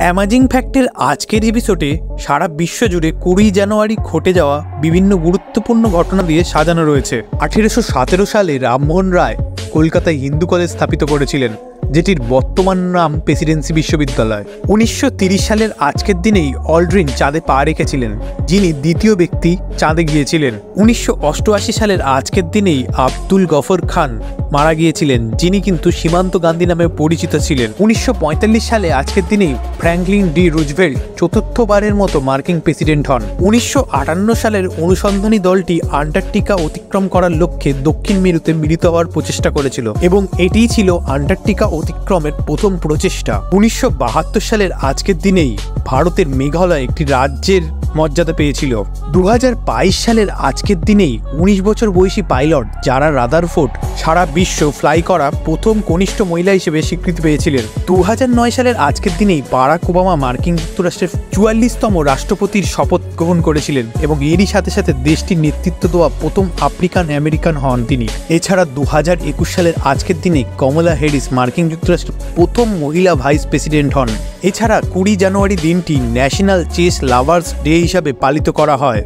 Amazing ফ্যাক্টের আজকের এপিসোডে সারা বিশ্ব জুড়ে 20 জানুয়ারি ঘটে যাওয়া বিভিন্ন গুরুত্বপূর্ণ ঘটনা দিয়ে সাজানো রয়েছে। 1817 সালে রামমোহন রায় কলকাতায় হিন্দু কলেজ স্থাপিত করেছিলেন, যেটির বর্তমান নাম প্রেসিডেন্সি বিশ্ববিদ্যালয়। 1930 সালের আজকের দিনেই অল্ড্রিন চাঁদে পা রেখেছিলেন, যিনি দ্বিতীয় ব্যক্তি চাঁদে গিয়েছিলেন। 1988 সালের আজকের দিনেই আব্দুল গফর খান মারা গিয়েছিলেন, যিনি কিন্তু সীমান্ত গান্ধী নামে পরিচিত ছিলেন। 1945 সালে আজকের দিনেই ফ্র্যাঙ্কলিন ডি রুজভেল্ট চতুর্থবারের মতো মার্কিন প্রেসিডেন্ট হন। 1958 সালের অনুসন্ধানী দলটি আন্টার্কটিকা অতিক্রম করার লক্ষ্যে দক্ষিণ মেরুতে মিলিত হওয়ার প্রচেষ্টা করেছিল এবং এটিই ছিল আন্টার্কটিকা অতিক্রমের প্রথম প্রচেষ্টা। 1972 সালের আজকের দিনেই ভারতের মেঘালয় একটি রাজ্যের মর্যাদা পেয়েছিল। 2022 সালের আজকের দিনেই 19 বছর বয়সী পাইলট যারা রাদারফোর্ড সারা বিশ্ব ফ্লাই করা প্রথম কনিষ্ঠ মহিলা হিসেবে স্বীকৃতি পেয়েছিলেন। 2009 সালের আজকের দিনেই বারাক ওবামা মার্কিন যুক্তরাষ্ট্রের 44তম রাষ্ট্রপতির শপথ গ্রহণ করেছিলেন এবং এরই সাথে সাথে দেশটির নেতৃত্ব দেওয়া প্রথম আফ্রিকান আমেরিকান হন তিনি। এছাড়া 2021 সালের আজকের দিনে কমলা হ্যারিস মার্কিন যুক্তরাষ্ট্রের প্রথম মহিলা ভাইস প্রেসিডেন্ট হন। এছাড়া 20 জানুয়ারি দিনটি ন্যাশনাল চেস লাভার্স ডে হিসাবে পালিত করা হয়।